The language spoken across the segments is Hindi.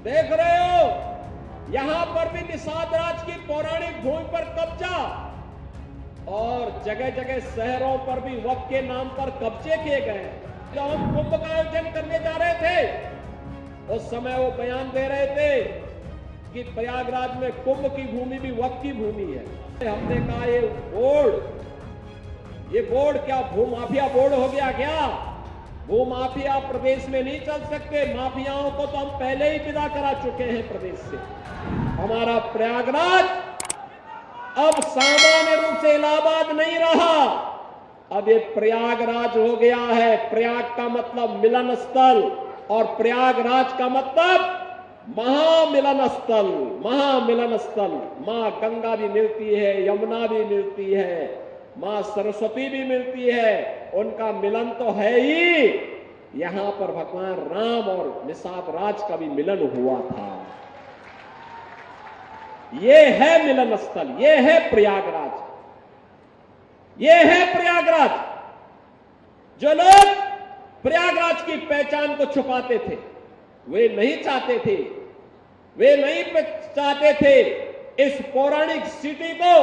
देख रहे हो, यहां पर भी निषाद राज की पौराणिक भूमि पर कब्जा और जगह जगह शहरों पर भी वक्फ के नाम पर कब्जे किए गए। जब हम कुंभ का आयोजन करने जा रहे थे उस समय वो बयान दे रहे थे कि प्रयागराज में कुंभ की भूमि भी वक्फ की भूमि है। हमने कहा ये बोर्ड क्या भूमाफिया बोर्ड हो गया क्या? भूमाफिया प्रदेश में नहीं चल सकते। माफियाओं को तो हम पहले ही विदा करा चुके हैं प्रदेश से। हमारा प्रयागराज अब सामान्य रूप से इलाहाबाद नहीं रहा, अब ये प्रयागराज हो गया है। प्रयाग का मतलब मिलन स्थल और प्रयागराज का मतलब महामिलन स्थल। महामिलन स्थल, मां गंगा भी मिलती है, यमुना भी मिलती है, मां सरस्वती भी मिलती है, उनका मिलन तो है ही। यहां पर भगवान राम और निषाद राज का भी मिलन हुआ था। ये है मिलन स्थल, ये है प्रयागराज, ये है प्रयागराज। जो लोग प्रयागराज की पहचान को छुपाते थे, वे नहीं चाहते थे इस पौराणिक सिटी को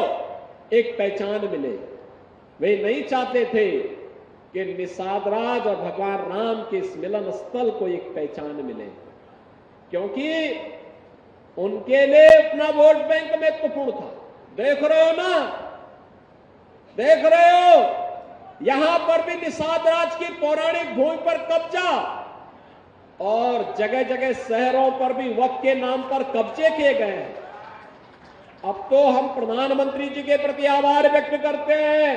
एक पहचान मिले। वे नहीं चाहते थे कि निषाद राज और भगवान राम के इस मिलन स्थल को एक पहचान मिले, क्योंकि उनके लिए अपना वोट बैंक महत्वपूर्ण था। देख रहे हो ना, देख रहे हो, यहां पर भी निषाद राज की पौराणिक भूमि पर कब्जा और जगह जगह शहरों पर भी वक्फ के नाम पर कब्जे किए गए हैं। अब तो हम प्रधानमंत्री जी के प्रति आभार व्यक्त करते हैं।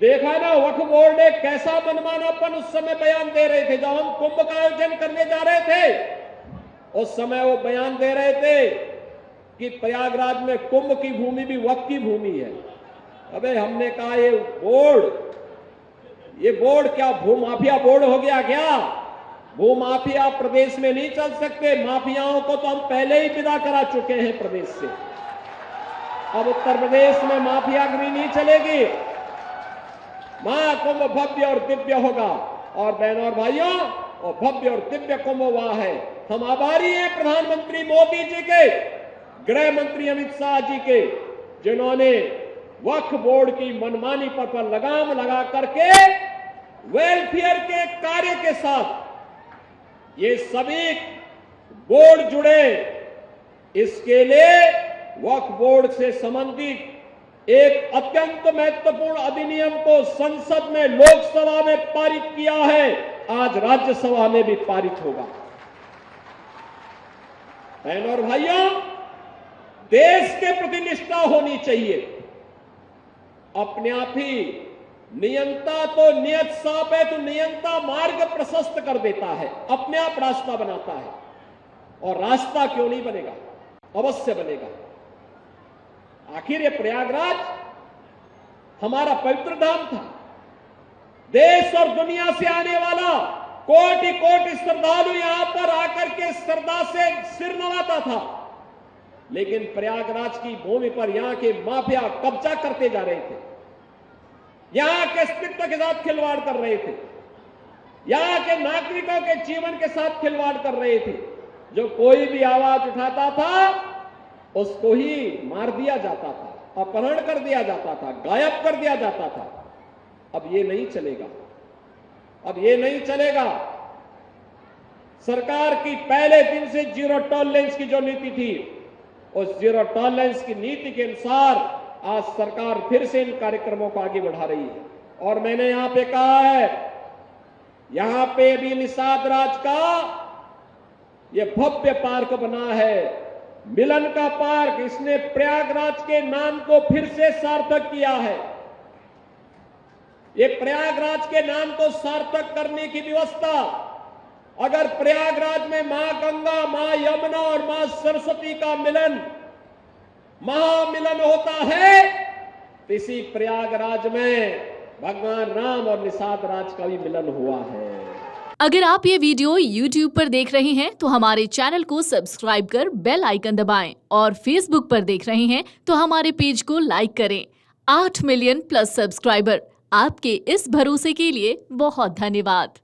देखा ना, वक्फ बोर्ड ने कैसा मनमानापन उस समय बयान दे रहे थे। जब हम कुंभ का आयोजन करने जा रहे थे उस समय वो बयान दे रहे थे कि प्रयागराज में कुंभ की भूमि भी वक्फ की भूमि है। अबे हमने कहा ये बोर्ड क्या भूमाफिया बोर्ड हो गया क्या? भूमाफिया प्रदेश में नहीं चल सकते। माफियाओं को तो हम पहले ही विदा करा चुके हैं प्रदेश से। अब उत्तर प्रदेश में माफियागिरी नहीं चलेगी। महाकुंभ भव्य और दिव्य होगा। और बहनों और भाइयों, और भव्य और दिव्य कुंभ हुआ है। हम आभारी हैं प्रधानमंत्री मोदी जी के, गृह मंत्री अमित शाह जी के, जिन्होंने वक्फ बोर्ड की मनमानी पर लगाम लगा करके वेलफेयर के कार्य के साथ ये सभी बोर्ड जुड़े। इसके लिए वक्फ बोर्ड से संबंधित एक अत्यंत महत्वपूर्ण अधिनियम को संसद में, लोकसभा में पारित किया है। आज राज्यसभा में भी पारित होगा। बहनों और भाइयों, देश के प्रति निष्ठा होनी चाहिए। अपने आप ही नियंता तो नियत साफ है, तो नियंता मार्ग प्रशस्त कर देता है, अपने आप रास्ता बनाता है। और रास्ता क्यों नहीं बनेगा? अवश्य बनेगा। आखिर ये प्रयागराज हमारा पवित्र धाम था। देश और दुनिया से आने वाला कोटि कोटि श्रद्धालु यहां पर आकर के श्रद्धा से सिर नवाता था। लेकिन प्रयागराज की भूमि पर यहां के माफिया कब्जा करते जा रहे थे, यहां के अस्तित्व के साथ खिलवाड़ कर रहे थे, यहां के नागरिकों के जीवन के साथ खिलवाड़ कर रहे थे। जो कोई भी आवाज उठाता था उसको ही मार दिया जाता था, अपहरण कर दिया जाता था, गायब कर दिया जाता था। अब ये नहीं चलेगा, अब ये नहीं चलेगा। सरकार की पहले दिन से जीरो टॉलरेंस की जो नीति थी, उस जीरो टॉलरेंस की नीति के अनुसार आज सरकार फिर से इन कार्यक्रमों को आगे बढ़ा रही है। और मैंने यहां पे कहा है, यहां पे भी निषाद राज का ये भव्य पार्क बना है, मिलन का पार्क। इसने प्रयागराज के नाम को फिर से सार्थक किया है। ये प्रयागराज के नाम को सार्थक करने की व्यवस्था, अगर प्रयागराज में मां गंगा, मां यमुना और मां सरस्वती का मिलन, महामिलन होता है, तो इसी प्रयागराज में भगवान राम और निषाद राज का भी मिलन हुआ है। अगर आप ये वीडियो YouTube पर देख रहे हैं तो हमारे चैनल को सब्सक्राइब कर बेल आइकन दबाएं, और Facebook पर देख रहे हैं तो हमारे पेज को लाइक करें। 8 मिलियन प्लस सब्सक्राइबर, आपके इस भरोसे के लिए बहुत धन्यवाद।